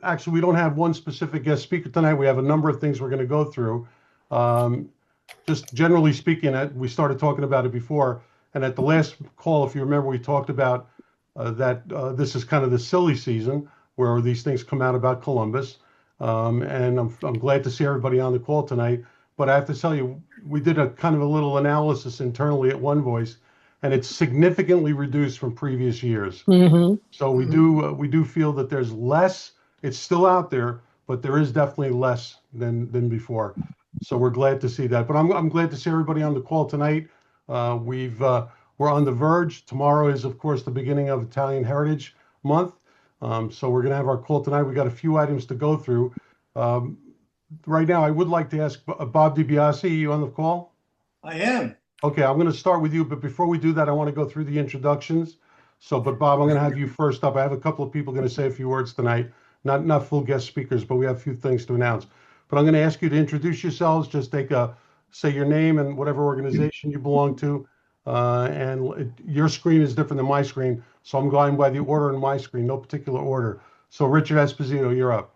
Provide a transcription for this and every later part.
actually, we don't have one specific guest speaker tonight. We have a number of things we're going to go through. Just generally speaking, we started talking about it before, and at the last call, if you remember, we talked about that this is kind of the silly season where these things come out about Columbus. And I'm glad to see everybody on the call tonight. But I have to tell you, we did a kind of a little analysis internally at One Voice, and it's significantly reduced from previous years. So we do feel that there's less. It's still out there, but there is definitely less than before. So we're glad to see that. But I'm glad to see everybody on the call tonight. We're on the verge. Tomorrow is, of course, the beginning of Italian Heritage Month. So we're going to have our call tonight. We got a few items to go through. Right now, I would like to ask Bob DiBiase, are you on the call? I am. Okay, I'm going to start with you, but before we do that, I want to go through the introductions. But Bob, I'm going to have you first up. I have a couple of people going to say a few words tonight. Not full guest speakers, but we have a few things to announce. But I'm going to ask you to introduce yourselves. Just say your name and whatever organization you belong to. Your screen is different than my screen, so I'm going by the order in my screen, no particular order. So Richard Esposito, you're up.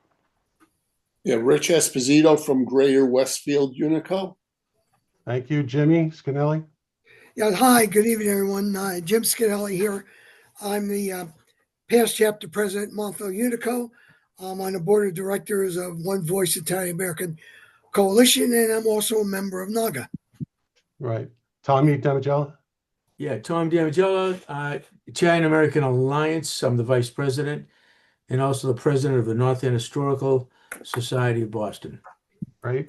Yeah, Rich Esposito from Greater Westfield, Unico. Thank you. Jimmy Scanelli. Yeah, hi, good evening, everyone. Jim Scanelli here. I'm the past chapter president, Montville Unico. I'm on the board of directors of One Voice Italian American Coalition, and I'm also a member of NAGA. Right. Tommy Damigella. Yeah, Tom Damigella, Italian American Alliance. I'm the vice president and also the president of the North End Historical Society of Boston. Right.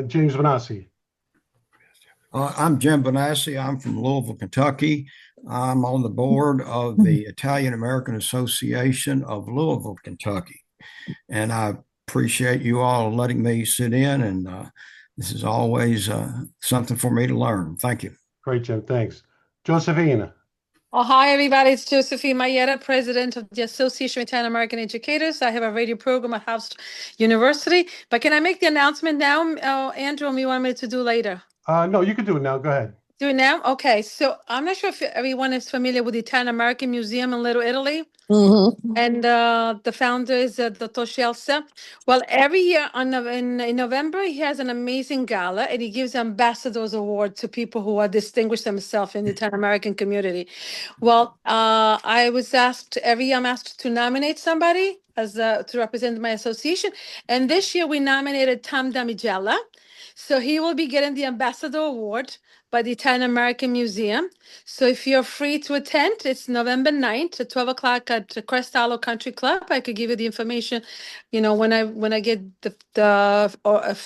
James Vanassi. I'm Jim Benassi. I'm from Louisville, Kentucky. I'm on the board of the Italian American Association of Louisville, Kentucky. And I appreciate you all letting me sit in, and this is always something for me to learn. Thank you. Great, Jim. Thanks. Josephine. Oh, hi, everybody. It's Josephine Mayetta, president of the Association of Italian American Educators. I have a radio program at House University. But can I make the announcement now, Andrew, or you want me to do later? No, you can do it now. Go ahead. Do it now? Okay. So I'm not sure if everyone is familiar with the Italian American Museum in Little Italy. And the founder is Dr. Scelsa. Well, every year in November, he has an amazing gala, and he gives ambassadors award to people who are distinguished themselves in the Italian American community. Well, every year I'm asked to nominate somebody to represent my association. And this year we nominated Tom Damigella. So he will be getting the Ambassador Award by the Italian American Museum. So if you're free to attend, it's November 9th at 12 o'clock at the Crest Hollow Country Club. I could give you the information, when I get the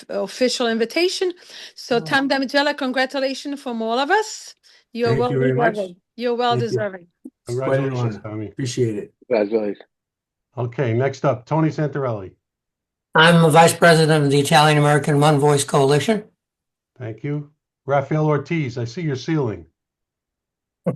official invitation. So Tom Damigella, congratulations from all of us. You're Thank well you very much. deserving. You're well Thank you. deserving. Congratulations, Tommy. Appreciate it. Congratulations. Okay, next up, Tony Santarelli. I'm the vice president of the Italian American One Voice Coalition. Thank you. Rafael Ortiz, I see your ceiling.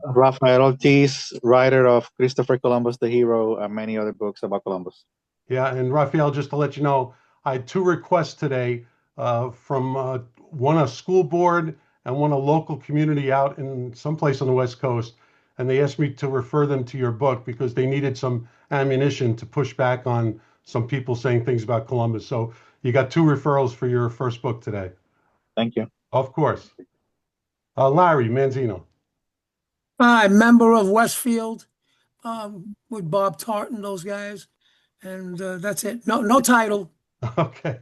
Rafael Ortiz, writer of Christopher Columbus the Hero and many other books about Columbus. Yeah, and Rafael, just to let you know, I had two requests today from one a school board and one a local community out in someplace on the West Coast. And they asked me to refer them to your book because they needed some ammunition to push back on some people saying things about Columbus. So you got two referrals for your first book today. Thank you. Of course. Larry Manzino. Hi, member of Westfield with Bob Tartan, those guys. And that's it. No title. Okay.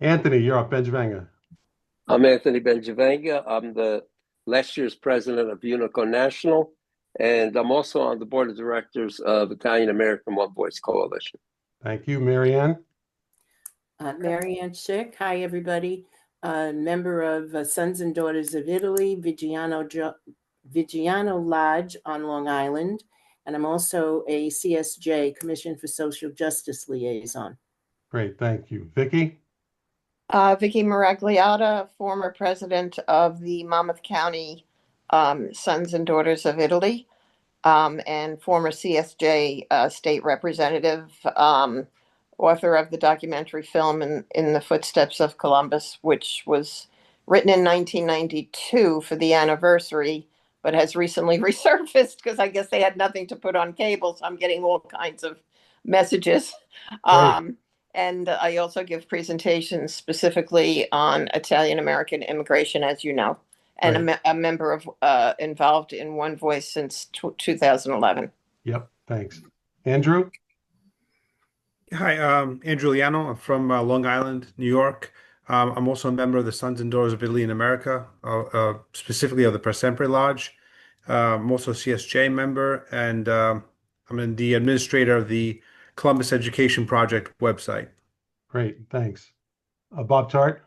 Anthony, you're up. Benjavanga. I'm Anthony Benjavanga. I'm the last year's president of Unico National, and I'm also on the board of directors of Italian American One Voice Coalition. Thank you. Marianne. Marianne Schick. Hi, everybody. Member of Sons and Daughters of Italy, Vigiano Lodge on Long Island. And I'm also a CSJ, Commission for Social Justice Liaison. Great. Thank you. Vicky. Vicky Maragliata, former president of the Monmouth County Sons and Daughters of Italy, and former CSJ state representative, author of the documentary film in the Footsteps of Columbus, which was written in 1992 for the anniversary, but has recently resurfaced because I guess they had nothing to put on cable. So I'm getting all kinds of messages. Great. And I also give presentations specifically on Italian American immigration, as you know, and a member of involved in One Voice since 2011. Yep. Thanks. Andrew? Hi, Andrew Liano. I'm from Long Island, New York. I'm also a member of the Sons and Daughters of Italy in America, specifically of the Per Sempre Lodge. I'm also a CSJ member, and I'm the administrator of the Columbus Education Project website. Great. Thanks. Bob Tart?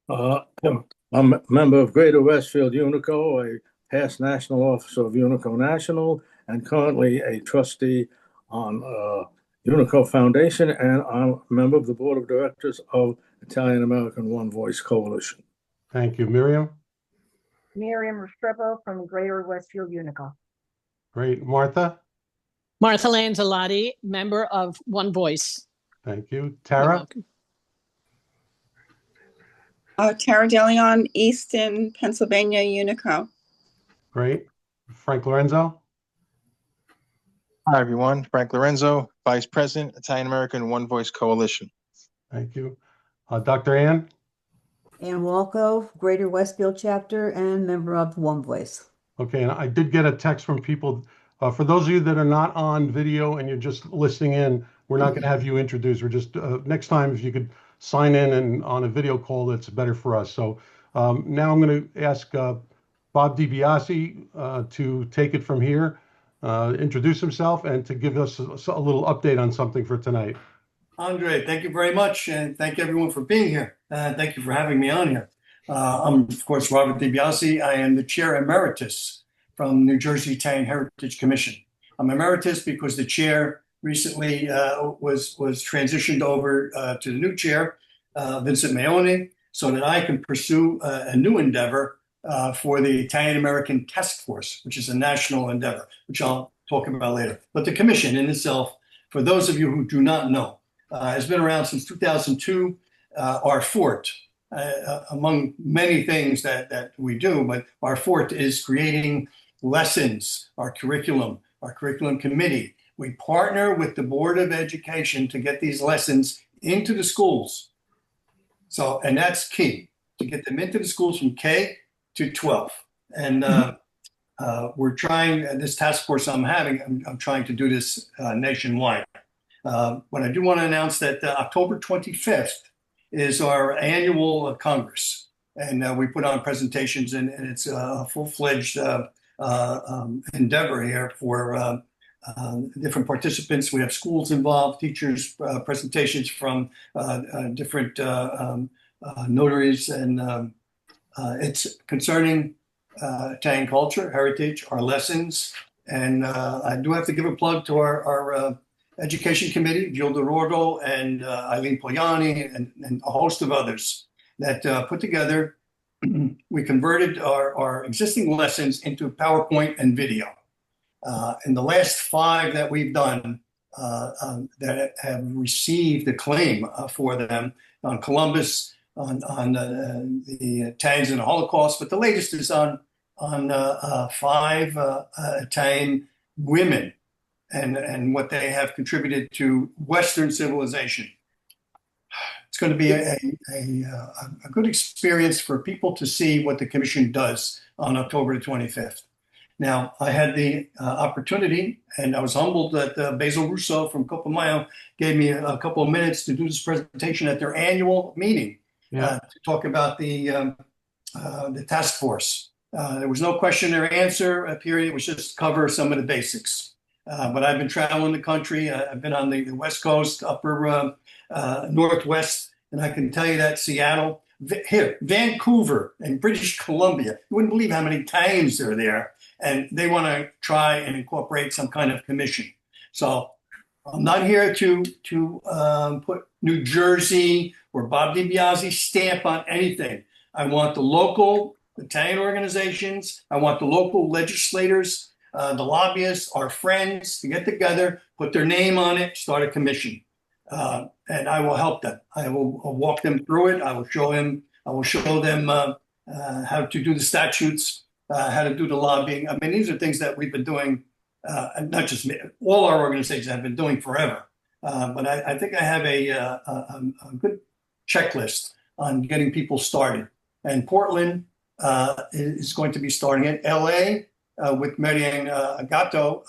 I'm a member of Greater Westfield Unico, a past national officer of Unico National, and currently a trustee on Unico Foundation, and I'm a member of the board of directors of Italian American One Voice Coalition. Thank you. Miriam? Miriam Restrepo from Greater Westfield Unico. Great. Martha? Martha Lanzalotti, member of One Voice. Thank you. You're Tara? welcome. Tara DeLeon, Easton, Pennsylvania, Unico. Great. Frank Lorenzo? Hi, everyone. Frank Lorenzo, Vice President, Italian American One Voice Coalition. Thank you. Dr. Ann? Ann Walco, Greater Westfield Chapter, and member of One Voice. Okay, and I did get a text from people. For those of you that are not on video and you're just listening in, we're not going to have you introduced. We're just, next time, if you could sign in and on a video call, that's better for us. So now I'm going to ask Bob DiBiase to take it from here, introduce himself, and to give us a little update on something for tonight. Andre, thank you very much, and thank you everyone for being here. Thank you for having me on here. I'm, of course, Robert DiBiase. I am the Chair Emeritus from New Jersey Italian Heritage Commission. I'm emeritus because the chair recently was transitioned over to the new chair, Vincent Maone, so that I can pursue a new endeavor for the Italian American Task Force, which is a national endeavor, which I'll talk about later. But the commission in itself, for those of you who do not know, has been around since 2002. Our fort, among many things that we do, but our fort is creating lessons, our curriculum committee. We partner with the Board of Education to get these lessons into the schools. So, and that's key, to get them into the schools from K to 12. And we're trying, this task force I'm trying to do this nationwide. But I do want to announce that October 25th is our annual Congress. And we put on presentations, and it's a full-fledged endeavor here for different participants. We have schools involved, teachers, presentations from different notaries, and it's concerning Italian culture, heritage, our lessons. And I do have to give a plug to our Education Committee, Gil DeRordo and Eileen Pogliani, and a host of others that put together. We converted our existing lessons into PowerPoint and video. And the last 5 that we've done that have received acclaim for them on Columbus, on the Italians in the Holocaust, but the latest is on 5 Italian women and what they have contributed to Western civilization. It's going to be a good experience for people to see what the commission does on October the 25th. Now, I had the opportunity, and I was humbled that Basil Russo from Copomayo gave me a couple of minutes to do this presentation at their annual meeting to talk about the task force. There was no question or answer period. It was just cover some of the basics. But I've been traveling the country. I've been on the West Coast, upper Northwest, and I can tell you that Seattle, here, Vancouver, and British Columbia, you wouldn't believe how many Italians are there, and they want to try and incorporate some kind of commission. So I'm not here to put New Jersey or Bob DiBiase stamp on anything. I want the local Italian organizations, I want the local legislators, the lobbyists, our friends to get together, put their name on it, start a commission. And I will help them. I will walk them through it. I will show them how to do the statutes, how to do the lobbying. I mean, these are things that we've been doing, not just me, all our organizations have been doing forever. But I think I have a good checklist on getting people started. And Portland is going to be starting it. LA with Mariana Gatto.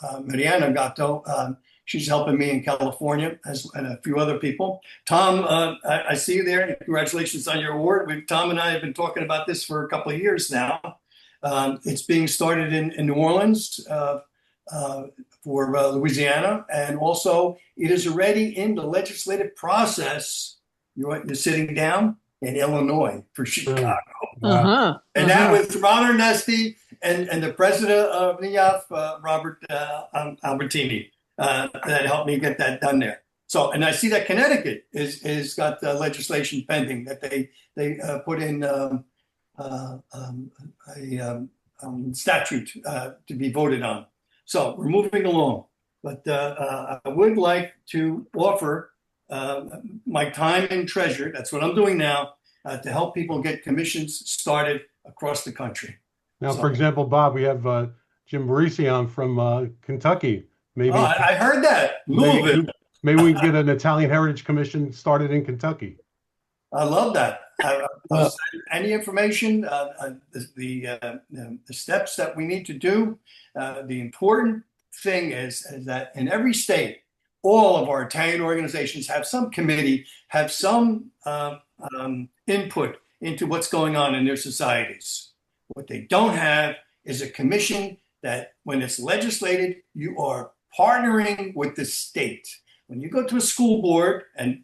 She's helping me in California and a few other people. Tom, I see you there. Congratulations on your award. Tom and I have been talking about this for a couple of years now. It's being started in New Orleans for Louisiana, and also it is already in the legislative process. You're sitting down in Illinois for Chicago. And that was Ron Ernesti and the president of NEAF, Robert Albertini, that helped me get that done there. So, and I see that Connecticut is got legislation pending that they put in a statute to be voted on. So we're moving along, but I would like to offer my time and treasure. That's what I'm doing now to help people get commissions started across the country. Now, for example, Bob, we have Jim Barisi on from Kentucky. Maybe I heard that. Louisville. Maybe we can get an Italian Heritage Commission started in Kentucky. I love that. Any information, the steps that we need to do. The important thing is that in every state, all of our Italian organizations have some committee, have some input into what's going on in their societies. What they don't have is a commission that when it's legislated, you are partnering with the state. When you go to a school board, and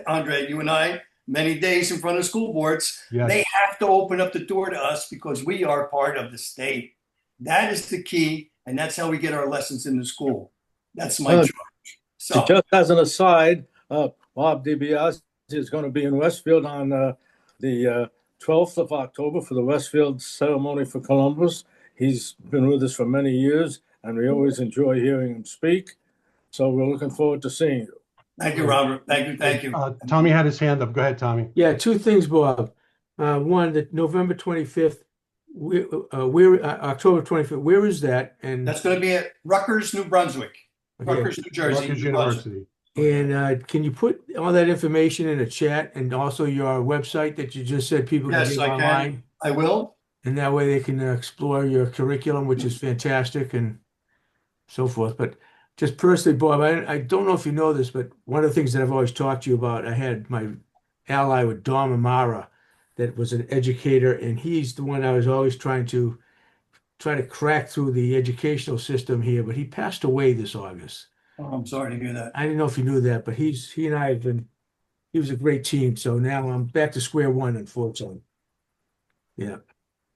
Andre, you and I, many days in front of school boards, yes, they have to open up the door to us because we are part of the state. That is the key, and that's how we get our lessons in the school. That's my charge. So, just as an aside, Bob DiBiase is going to be in Westfield on the 12th of October for the Westfield ceremony for Columbus. He's been with us for many years, and we always enjoy hearing him speak. So we're looking forward to seeing you. Thank you, Robert. Thank you. Tommy had his hand up. Go ahead, Tommy. Yeah, two things, Bob. One, that November 25th, October 25th, where is that? And that's going to be at Rutgers, New Brunswick. Rutgers, New Jersey. Rutgers University. And can you put all that information in a chat and also your website that you just said people can get online? Can. I will. And that way they can explore your curriculum, which is fantastic and so forth. But just personally, Bob, I don't know if you know this, but one of the things that I've always talked to you about, I had my ally with Dom Amara that was an educator, and he's the one I was always trying to crack through the educational system here, but he passed away this August. Oh, I'm sorry to hear that. I didn't know if you knew that, but he and I have been, he was a great team. So now I'm back to square one, unfortunately. Yeah.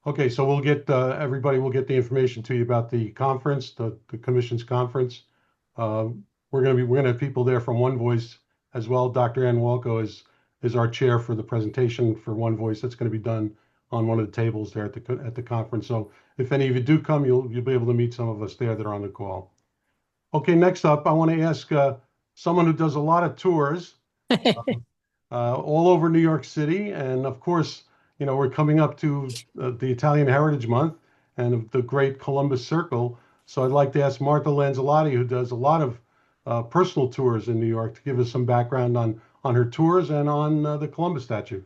Okay, so we'll get everybody will get the information to you about the conference, the commission's conference. We're gonna have people there from One Voice as well. Dr. Ann Walco is our chair for the presentation for One Voice. That's going to be done on one of the tables there at the conference. So if any of you do come, you'll be able to meet some of us there that are on the call. Okay, next up, I want to ask someone who does a lot of tours all over New York City, and of course, you know, we're coming up to the Italian Heritage Month and the Great Columbus Circle. So I'd like to ask Martha Lanzelotti, who does a lot of personal tours in New York, to give us some background on her tours and on the Columbus statue.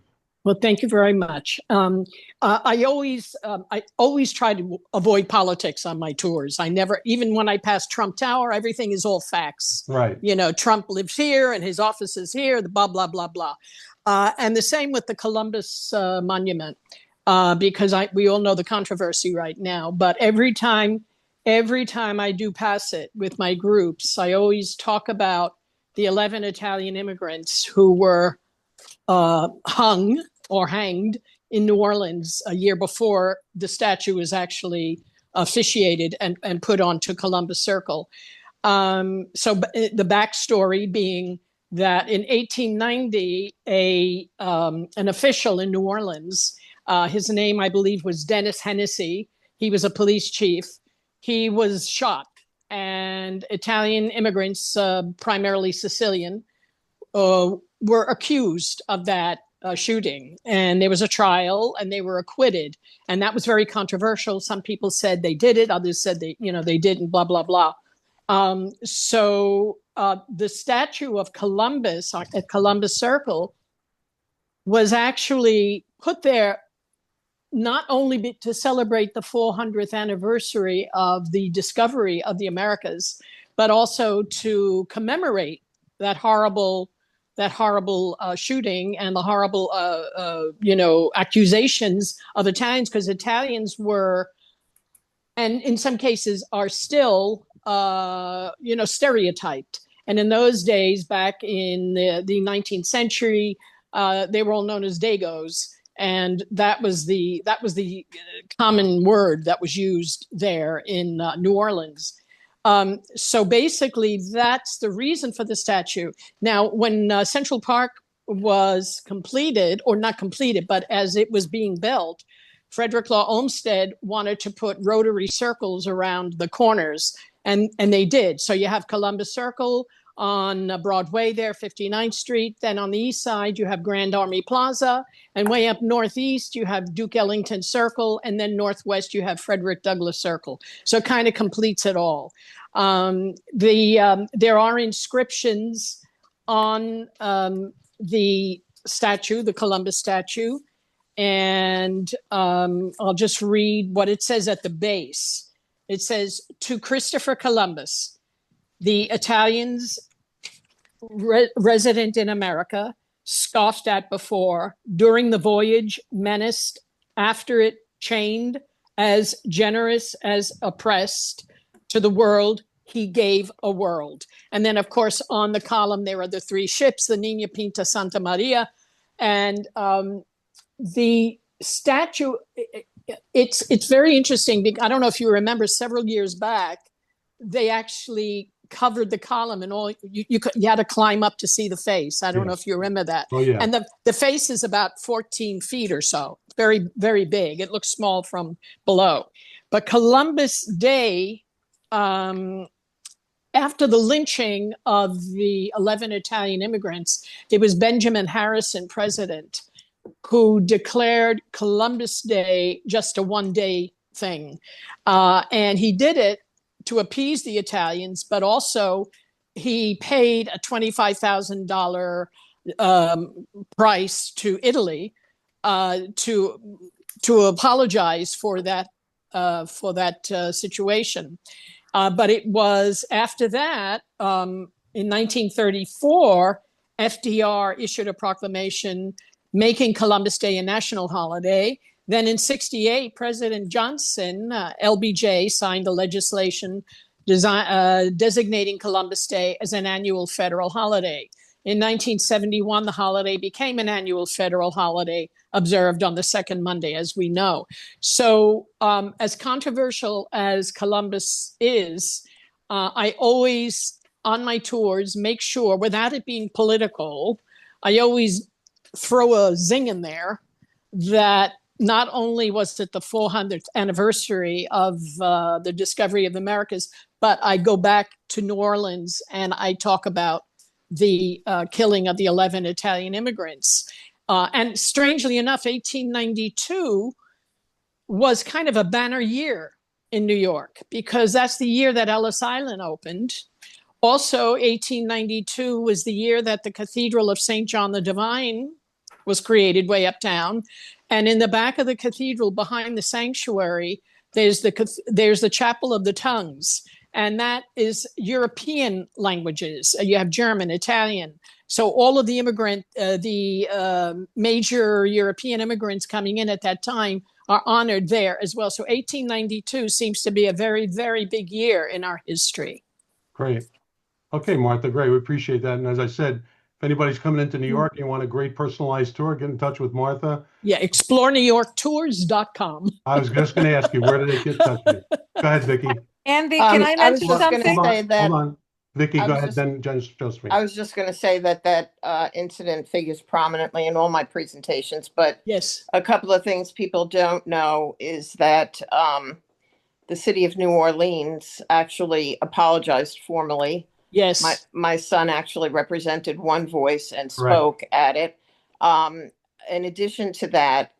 Well, thank you very much. I always try to avoid politics on my tours. I never, even when I pass Trump Tower, everything is all facts. Right. You know, Trump lives here and his office is here, the blah, blah, blah, blah. And the same with the Columbus Monument, because we all know the controversy right now. But every time I do pass it with my groups, I always talk about the 11 Italian immigrants who were hung or hanged in New Orleans a year before the statue was actually officiated and put onto Columbus Circle. So the backstory being that in 1890, an official in New Orleans, his name, I believe, was Dennis Hennessy. He was a police chief. He was shot, and Italian immigrants, primarily Sicilian, were accused of that shooting. And there was a trial, and they were acquitted. And that was very controversial. Some people said they did it. Others said they didn't, blah, blah, blah. The statue of Columbus at Columbus Circle was actually put there not only to celebrate the 400th anniversary of the discovery of the Americas, but also to commemorate that horrible shooting and the horrible accusations of Italians, because Italians were, and in some cases are still, stereotyped. And in those days, back in the 19th century, they were all known as Dagos, and that was the common word that was used there in New Orleans. So basically, that's the reason for the statue. Now, when Central Park was completed, or not completed, but as it was being built, Frederick Law Olmsted wanted to put rotary circles around the corners, and they did. So you have Columbus Circle on Broadway there, 59th Street. Then on the east side, you have Grand Army Plaza. And way up northeast, you have Duke Ellington Circle. And then northwest, you have Frederick Douglass Circle. So it kind of completes it all. There are inscriptions on the statue, the Columbus statue. And I'll just read what it says at the base. It says, "To Christopher Columbus, the Italians resident in America, scoffed at before, during the voyage menaced, after it chained, as generous as oppressed, to the world he gave a world." And then, of course, on the column, there are the three ships, the Nina Pinta Santa Maria. And the statue, it's very interesting. I don't know if you remember, several years back, they actually covered the column, and all you had to climb up to see the face. I don't know if you remember that. Oh, yeah. And the face is about 14 feet or so. Very, very big. It looks small from below. But Columbus Day, after the lynching of the 11 Italian immigrants, it was Benjamin Harrison, president, who declared Columbus Day just a one-day thing. And he did it to appease the Italians, but also he paid a $25,000 price to Italy to apologize for that situation. But it was after that, in 1934, FDR issued a proclamation making Columbus Day a national holiday. Then in 1968, President Johnson, LBJ, signed the legislation designating Columbus Day as an annual federal holiday. In 1971, the holiday became an annual federal holiday observed on the second Monday, as we know. So as controversial as Columbus is, I always, on my tours, make sure, without it being political, I always throw a zing in there that not only was it the 400th anniversary of the discovery of the Americas, but I go back to New Orleans and I talk about the killing of the 11 Italian immigrants. And strangely enough, 1892 was kind of a banner year in New York, because that's the year that Ellis Island opened. Also, 1892 was the year that the Cathedral of St. John the Divine was created way uptown. And in the back of the cathedral, behind the sanctuary, there's the Chapel of the Tongues. And that is European languages. You have German, Italian. So all of the major European immigrants coming in at that time are honored there as well. So 1892 seems to be a very, very big year in our history. Great. Okay, Martha, great. We appreciate that. And as I said, if anybody's coming into New York and you want a great personalized tour, get in touch with Martha. Yeah, explorenewyorktours.com. I was just going to ask you, where do they get in touch with you? Go ahead, Vicki. Andy, can I mention something? Hold on. Vicki, go ahead, then Josephine. I was just going to say that incident figures prominently in all my presentations, but yes, a couple of things people don't know is that the city of New Orleans actually apologized formally. Yes. My son actually represented One Voice and spoke at it. In addition to that,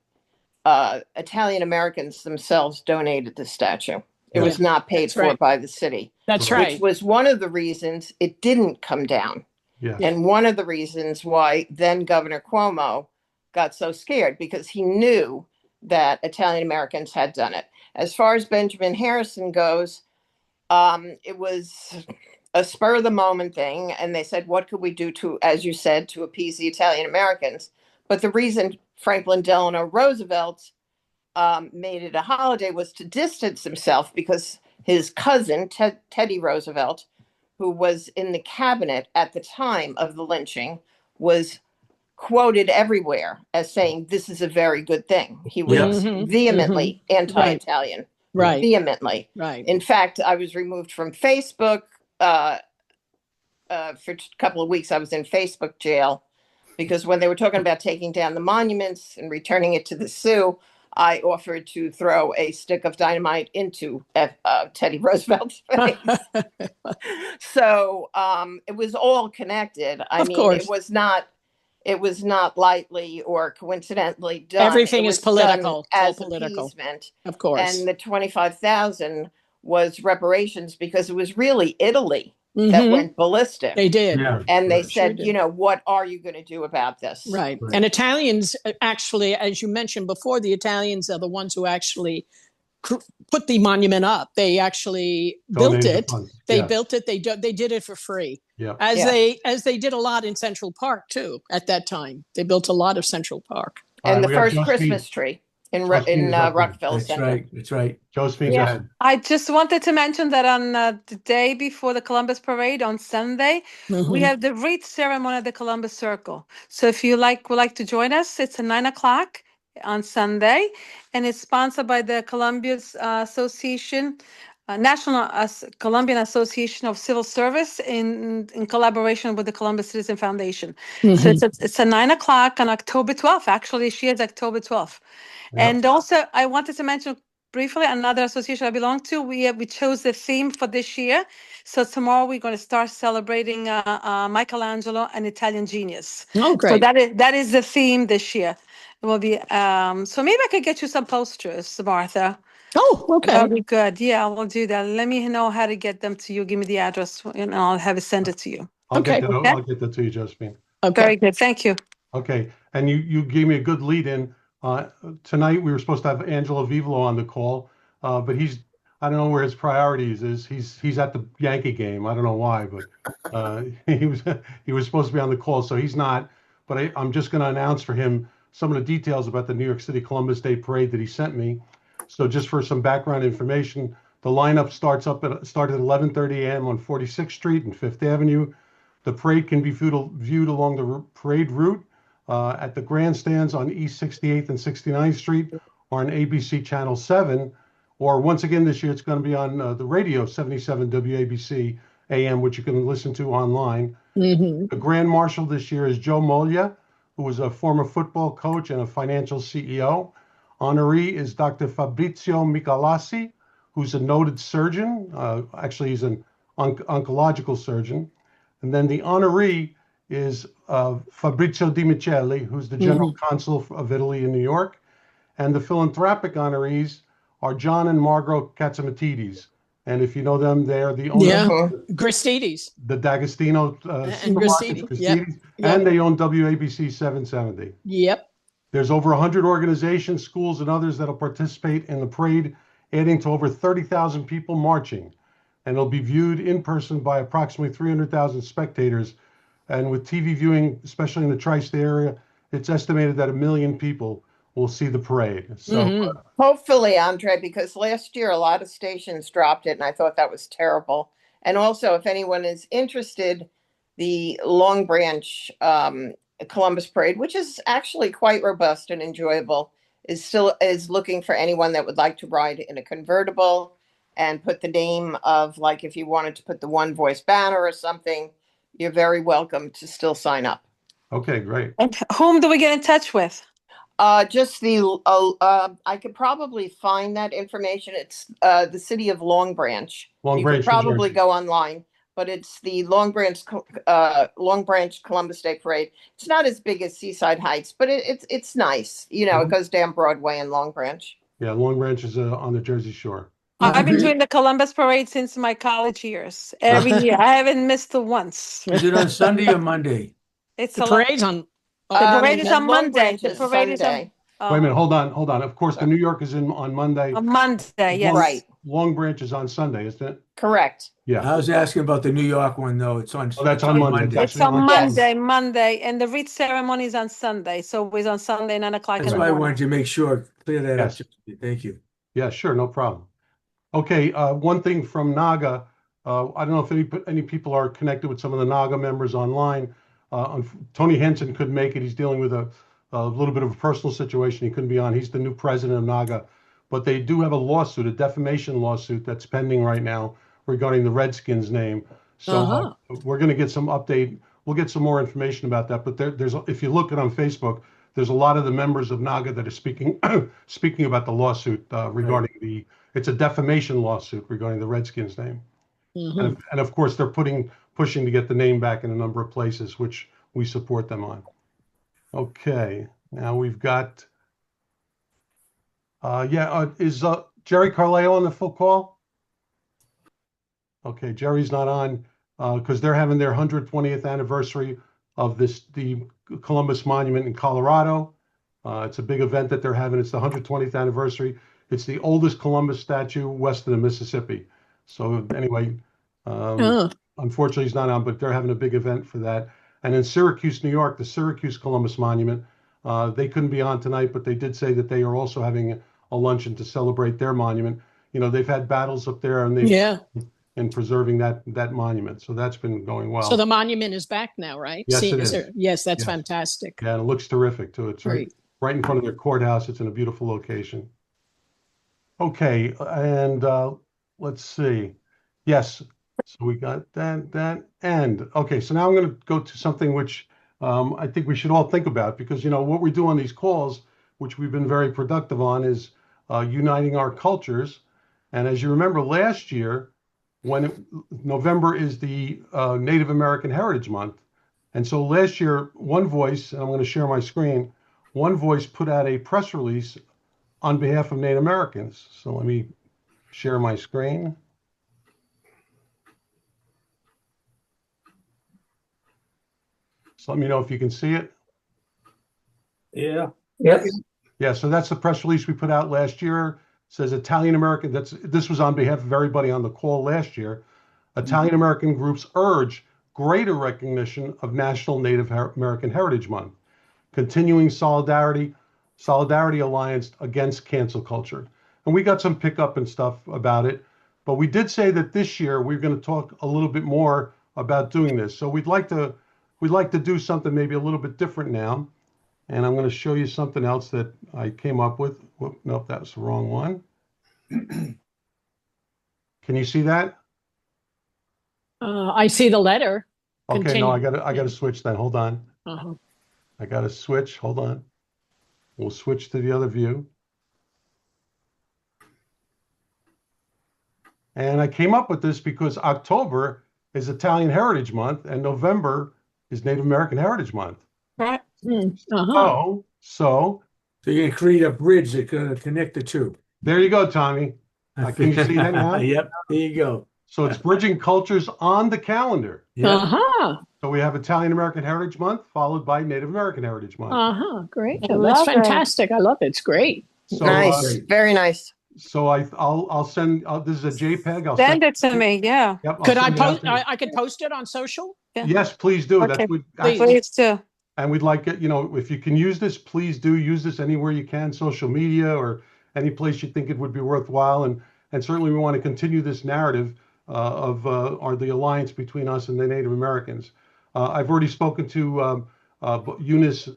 Italian Americans themselves donated the statue. It was not paid That's for right. by the city. That's Which right. was one of the reasons it didn't come down. Yeah. And one of the reasons why then Governor Cuomo got so scared, because he knew that Italian Americans had done it. As far as Benjamin Harrison goes, it was a spur of the moment thing. And they said, what could we do to, as you said, to appease the Italian Americans? But the reason Franklin Delano Roosevelt made it a holiday was to distance himself, because his cousin, Teddy Roosevelt, who was in the cabinet at the time of the lynching, was quoted everywhere as saying, this is a very good thing. He was vehemently anti-Italian. Right. Vehemently. Right. In fact, I was removed from Facebook for a couple of weeks. I was in Facebook jail because when they were talking about taking down the monuments and returning it to the Sioux, I offered to throw a stick of dynamite into Teddy Roosevelt's face. So it was all connected. I mean, course. it was not lightly or coincidentally done. Everything It is was done political. It's all as political. appeasement. Of course. And the 25,000 was reparations, because it was really Italy that went ballistic. They did. And they Sure said, did. you know, what are you going to do about this? Right. And Italians, actually, as you mentioned before, the Italians are the ones who actually put the monument up. They actually built Donated it. funds. They Yes. built it. They did it for free. Yeah. As Yeah. they did a lot in Central Park too. At that time, they built a lot of Central Park. And the we have first Josephine. Christmas tree in Josephine is up there. Rockefeller That's Center. right. That's right. Josephine, go Yeah, ahead. I just wanted to mention that on the day before the Columbus Parade on Sunday, we have the wreath ceremony at the Columbus Circle. So if you would like to join us, it's at 9 o'clock on Sunday, and it's sponsored by the Columbia's Association, Columbian Association of Civil Service, in collaboration with the Columbus Citizen Foundation. So it's at 9 o'clock on October 12th. Actually, she is October 12th. And also, I wanted to mention briefly another association I belong to. We chose the theme for this year. So tomorrow we're going to start celebrating Michelangelo, an Italian genius. Oh, great. So that is the theme this year. It will be so maybe I could get you some posters, Martha. Oh, okay. That'll be good. Yeah, we'll do that. Let me know how to get them to you. Give me the address, and I'll have it send it to you. I'll get that. Okay. I'll get that to you, Josephine. Very good. Thank you. Okay. And you gave me a good lead in. Tonight we were supposed to have Angelo Vivolo on the call, but I don't know where his priorities is. He's at the Yankee game. I don't know why, but he was supposed to be on the call, so he's not. But I'm just going to announce for him some of the details about the New York City Columbus Day Parade that he sent me. So just for some background information, the lineup started at 11:30 a.m. on 46th Street and 5th Avenue. The parade can be viewed along the parade route at the grandstands on East 68th and 69th Street, or on ABC Channel 7, or once again this year it's going to be on the radio 77 WABC AM, which you can listen to online. The Grand Marshal this year is Joe Moglia, who was a former football coach and a financial CEO. Honoree is Dr. Fabrizio Michalasi, who's a noted surgeon. Actually, he's an oncological surgeon. And then the honoree is Fabrizio Di Michele, who's the general consul of Italy in New York. And the philanthropic honorees are John and Margot Katsamatidis. And if you know them, they are the owners of Gristedes. the D'Agostino And supermarkets, Gristidi. Yep. Gristedes, Yep. and they own WABC 770. Yep. There's over 100 organizations, schools, and others that'll participate in the parade, adding to over 30,000 people marching. And it'll be viewed in person by approximately 300,000 spectators. And with TV viewing, especially in the tri-state area, it's estimated that 1 million people will see the parade. So Hopefully, Andre, because last year a lot of stations dropped it, and I thought that was terrible. And also, if anyone is interested, the Long Branch Columbus Parade, which is actually quite robust and enjoyable, is looking for anyone that would like to ride in a convertible and put the name of, like, if you wanted to put the One Voice banner or something, you're very welcome to still sign up. Okay, great. And whom do we get in touch with? Just I could probably find that information. It's the city of Long Branch. Long You Branch, could probably New Jersey. go online, but it's the Long Branch Columbus Day Parade. It's not as big as Seaside Heights, but it's nice. You know, it goes down Broadway in Long Branch. Yeah, Long Branch is on the Jersey Shore. I've been doing the Columbus Parade since my college years. Every year. I haven't missed it once. Is it on Sunday or Monday? It's The a lot. parade's on. The parade is the on Long Monday. Branch The is parade is on Sunday. Wait a minute, hold on. Of course, the New York is on Monday. On Monday, yes. Right. Long Branch is on Sunday, isn't it? Correct. Yeah. I was asking about the New York one, though. It's on. Oh, that's it's on Monday. It's Actually on Yes. Monday, and the wreath ceremony is on Sunday. So it's on Sunday, 9 o'clock in That's the why I morning. wanted to make sure, clear that Yes. up. Thank you. Yeah, sure, no problem. Okay, one thing from NAGA, I don't know if any people are connected with some of the NAGA members online. Tony Henson couldn't make it. He's dealing with a little bit of a personal situation. He couldn't be on. He's the new president of NAGA. But they do have a lawsuit, a defamation lawsuit that's pending right now regarding the Redskins name. So we're going to get some update. We'll get some more information about that. But there's, if you look at on Facebook, there's a lot of the members of NAGA that are speaking about the lawsuit regarding it's a defamation lawsuit regarding the Redskins name. And of course, they're pushing to get the name back in a number of places, which we support them on. Okay, now we've got, is Jerry Carleo on the full call? Okay, Jerry's not on because they're having their 120th anniversary of the Columbus Monument in Colorado. It's a big event that they're having. It's the 120th anniversary. It's the oldest Columbus statue west of the Mississippi. So anyway, unfortunately he's not on, but they're having a big event for that. And in Syracuse, New York, the Syracuse Columbus Monument, they couldn't be on tonight, but they did say that they are also having a luncheon to celebrate their monument. You know, they've had battles up there and in preserving that monument. So that's been going well. So the monument is back now, right? Yes, it is. Yes, that's fantastic. Yeah, and it looks terrific too. It's Great. right in front of their courthouse. It's in a beautiful location. Okay, and let's see. Yes, so we got that, and okay, so now I'm going to go to something which I think we should all think about, because, you know, what we do on these calls, which we've been very productive on, is uniting our cultures. And as you remember last year, November is the Native American Heritage Month. And so last year, One Voice, and I'm going to share my screen, One Voice put out a press release on behalf of Native Americans. So let me share my screen. So let me know if you can see it. Yeah. Yep. Yeah, so that's the press release we put out last year. It says Italian American, this was on behalf of everybody on the call last year. Italian American groups urge greater recognition of National Native American Heritage Month, continuing Solidarity Alliance against cancel culture. And we got some pickup and stuff about it, but we did say that this year we're going to talk a little bit more about doing this. So we'd like to do something maybe a little bit different now. And I'm going to show you something else that I came up with. Whoop, nope, that was the wrong one. Can you see that? I see the letter. Okay, Continue. no, I got to switch then. Hold on. Uh-huh. I got to switch. Hold on. We'll switch to the other view. And I came up with this because October is Italian Heritage Month and November is Native American Heritage Month. Right. So you're going to create a bridge that's going to connect the two. There you go, Tommy. Can you see that now? Yep, there you go. So it's bridging cultures on the calendar. Uh-huh. So we have Italian American Heritage Month followed by Native American Heritage Month. Uh-huh. Great. I Well, that's love it. fantastic. I love it. It's great. So, Nice. Very nice. So I'll send. This is a JPEG. I'll Send it to me. Yeah. Yep, I'll Could I send it out post? to you. I could post it on social. Yes, please do. Okay. That's Please do. and we'd like it. You know, if you can use this, please do use this anywhere you can, social media or any place you think it would be worthwhile. And certainly we want to continue this narrative of the alliance between us and the Native Americans. I've already spoken to Eunice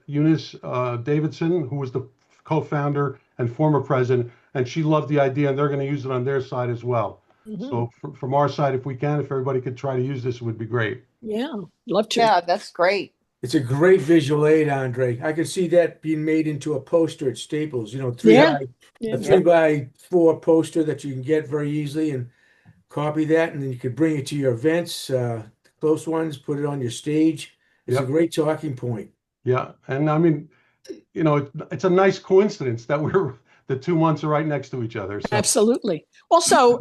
Davidson, who was the co-founder and former president, and she loved the idea, and they're going to use it on their side as well. So from our side, if we can, if everybody could try to use this, it would be great. Yeah, love to. Yeah, that's great. It's a great visual aid, Andre. I could see that being made into a poster at Staples, you know, a 3x4 poster that you can get very easily and copy that. And then you could bring it to your events, close ones, put it on your stage. It's a great talking point. Yeah. And I mean, you know, it's a nice coincidence that the 2 months are right next to each other. So Absolutely. Also,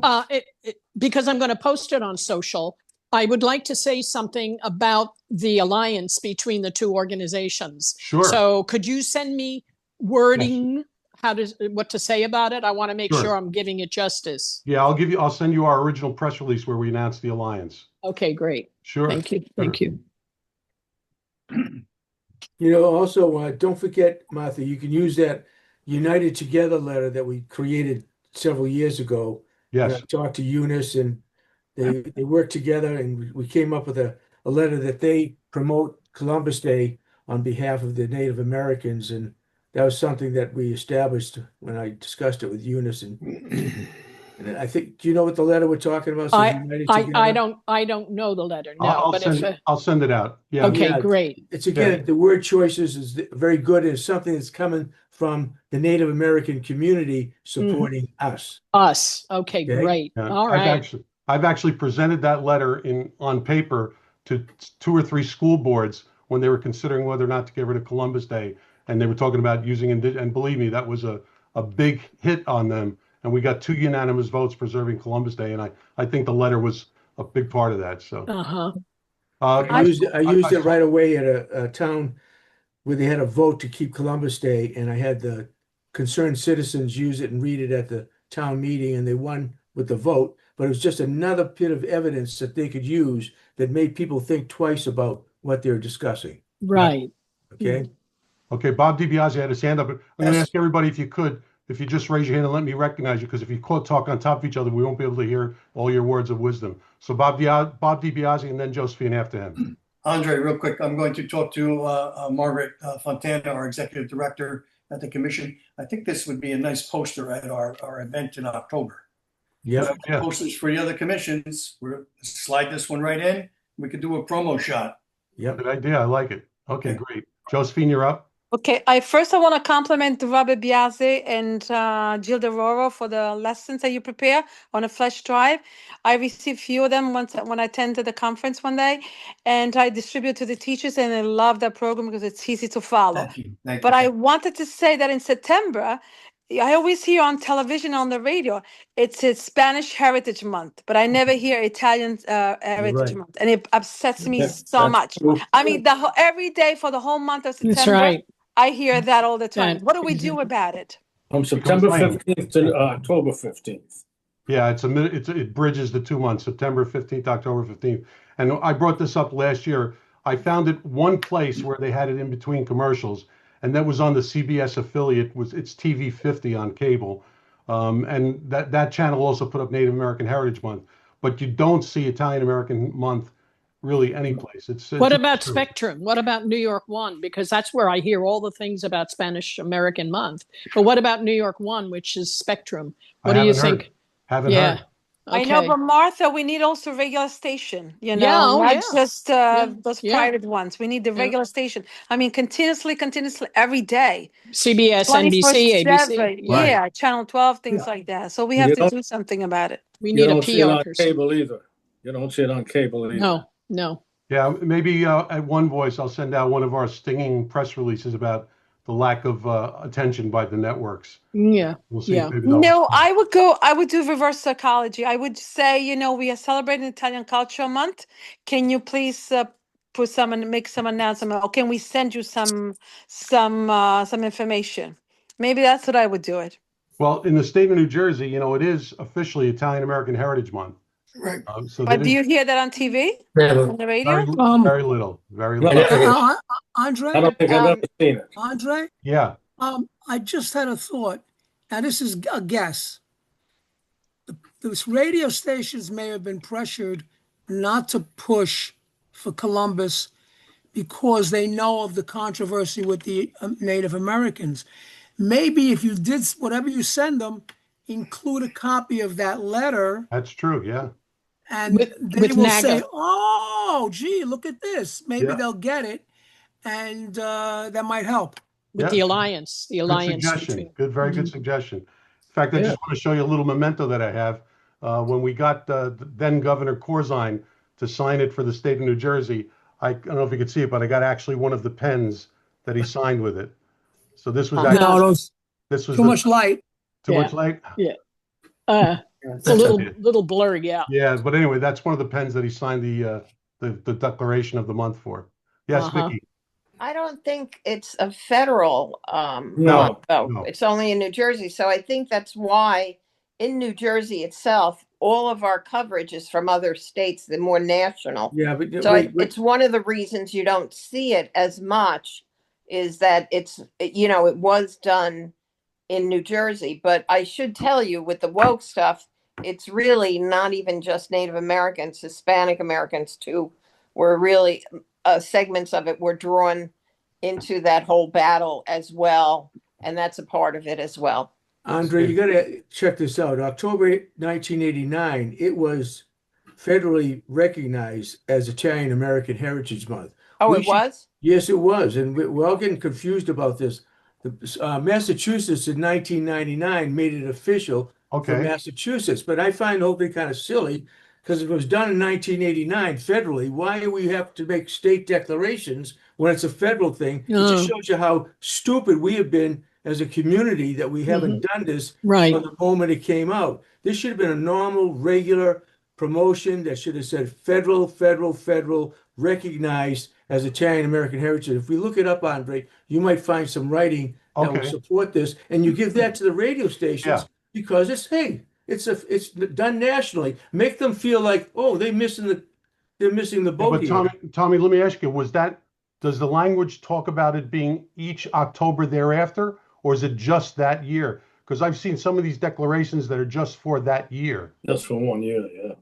because I'm going to post it on social, I would like to say something about the alliance between the two organizations. Sure. So could you send me wording, what to say about it? I want to make Sure. sure I'm giving it justice. yeah, I'll send you our original press release where we announced the alliance. Okay, great. Sure. Thank you. Thank you. You know, also, don't forget, Martha, you can use that United Together letter that we created several years ago. And Yes. I talked to Eunice, and they worked together, and we came up with a letter that they promote Columbus Day on behalf of the Native Americans. And that was something that we established when I discussed it with Eunice. And I think, do you know what the letter we're talking about? Says United Together? I don't know the letter. No, I'll send it out. Yeah. Okay, Yeah, great. It's again, the word choices is very good. It's something that's coming from the Native American community supporting us. Us. Okay, great. Yeah. All right. I've actually presented that letter on paper to 2 or 3 school boards when they were considering whether or not to get rid of Columbus Day, and they were talking about using and believe me, that was a big hit on them. And we got 2 unanimous votes preserving Columbus Day, and I think the letter was a big part of that. So I used it right away at a town where they had a vote to keep Columbus Day, and I had the concerned citizens use it and read it at the town meeting, and they won with the vote. But it was just another bit of evidence that they could use that made people think twice about what they're discussing. Right. Okay. Okay, Bob DiBiase had his hand up. I'm going to ask everybody if you just raise your hand and let me recognize you, because if you talk on top of each other, we won't be able to hear all your words of wisdom. So Bob DiBiase, and then Josephine after him. Andre, real quick, I'm going to talk to Margaret Fontana, our executive director at the commission. I think this would be a nice poster at our event in October. Yeah. Posters for the other commissions. We'll slide this one right in. We could do a promo shot. Yeah. Good idea. I like it. Okay, great. Josephine, you're up. Okay, I want to compliment Robert Biase and Jill DeRoro for the lessons that you prepare on a flash drive. I received a few of them when I attended the conference one day, and I distribute to the teachers, and I love that program because it's easy to follow. Thank you. Thank But you. I wanted to say that in September, I always hear on television, on the radio, it's Spanish Heritage Month, but I never hear Italian Heritage Month, and it upsets me so much. I mean, every day for the whole month of September. That's right. I hear that all the time. That What do we do about it? From September 15th to October 15th. Yeah, it bridges the 2 months, September 15th, October 15th. And I brought this up last year. I found it one place where they had it in between commercials, and that was on the CBS affiliate. It's TV 50 on cable. And that channel also put up Native American Heritage Month. But you don't see Italian American Month really any place. What about Spectrum? What about New York One? Because that's where I hear all the things about Spanish American Month. But what about New York One, which is Spectrum? What do you think? Haven't heard. I know, but Martha, we need also regular station, not just those private ones. We need the regular station. I mean, continuously, every day. CBS, NBC, 24/7. ABC. Yeah, Channel 12, things like that. So we have to do something about it. We need a don't see it on PR person. cable either. You don't see it on cable either. No. Yeah, maybe at One Voice, I'll send out one of our stinging press releases about the lack of attention by the networks. Yeah. We'll see. Yeah. No, I would do reverse psychology. I would say, we are celebrating Italian Cultural Month. Can you please make some announcement, or can we send you some information? Maybe that's what I would do it. Well, in the state of New Jersey, it is officially Italian American Heritage Month. Right. But do you hear that on TV? On the radio? Very little. Very little. Andre? I don't think I've ever seen it. Andre? Yeah. I just had a thought, and this is a guess. Those radio stations may have been pressured not to push for Columbus because they know of the controversy with the Native Americans. Maybe if you did whatever you send them, include a copy of that letter. That's true, yeah. And they will say, oh, gee, look at this. Maybe they'll get it, and that might help. With the alliance. The alliance. Very good suggestion. In fact, I just want to show you a little memento that I have. When we got then Governor Corzine to sign it for the state of New Jersey, I don't know if you could see it, but I got actually one of the pens that he signed with it. So this was actually, too much light. Too much light? Yeah. It's a little blurry, yeah. Yeah, but anyway, that's one of the pens that he signed the declaration of the month for. Yes, Vicky. I don't think it's a federal No, one, though. no. It's only in New Jersey. So I think that's why in New Jersey itself, all of our coverage is from other states. They're more national. Yeah, but So wait, it's one of the reasons you don't see it as much is that it was done in New Jersey. But I should tell you, with the woke stuff, it's really not even just Native Americans, Hispanic Americans too, were really segments of it were drawn into that whole battle as well. And that's a part of it as well. Andre, you got to check this out. October 1989, it was federally recognized as Italian American Heritage Month. Oh, it was? Yes, it was. And we're all getting confused about this. Massachusetts in 1999 made it official for Massachusetts. But I find the whole thing kind of silly because if it was done in 1989 federally, why do we have to make state declarations when it's a federal thing? It just shows you how stupid we have been as a community that we haven't done this Right. from the moment it came out. This should have been a normal, regular promotion that should have said federal, recognized as Italian American heritage. If we look it up, Andre, you might find some writing that will support this, and you give that to the radio stations because it's done nationally. Make them feel like, oh, they're missing the boat here. But Tommy, let me ask you: does the language talk about it being each October thereafter, or is it just that year? Because I've seen some of these declarations that are just for that year. Just for 1 year, yeah.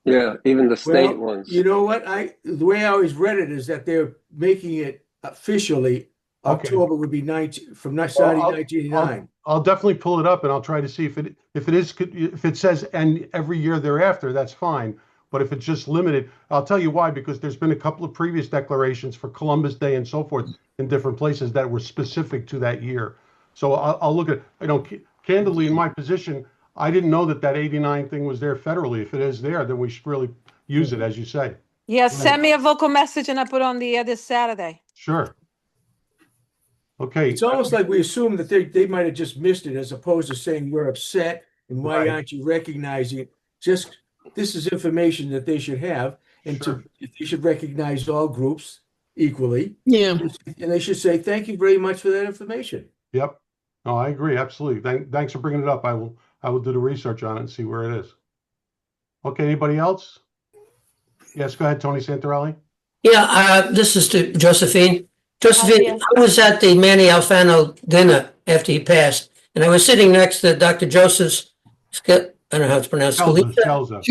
Yeah, even the state ones. You know what? The way I always read it is that they're making it officially October would be from 1989. I'll definitely pull it up and I'll try to see if it says and every year thereafter, that's fine. But if it's just limited, I'll tell you why, because there's been a couple of previous declarations for Columbus Day and so forth in different places that were specific to that year. So I'll look at, candidly in my position, I didn't know that 89 thing was there federally. If it is there, then we should really use it, as you say. Yeah, send me a vocal message and I put on the this Saturday. Sure. Okay. It's almost like we assume that they might have just missed it, as opposed to saying we're upset and why aren't you recognizing it? Just this is information that they should have, and they should recognize all groups equally. Yeah, and they should say thank you very much for that information. Yep. No, I agree absolutely. Thanks for bringing it up. I will do the research on it and see where it is. Okay. Anybody else? Yes. Go ahead, Tony Santarelli. Yeah, this is to Josephine. Josephine, I was at the Manny Alfano dinner after he passed, and I was sitting next to Dr. Joseph's, I don't know how it's pronounced. Scelsa.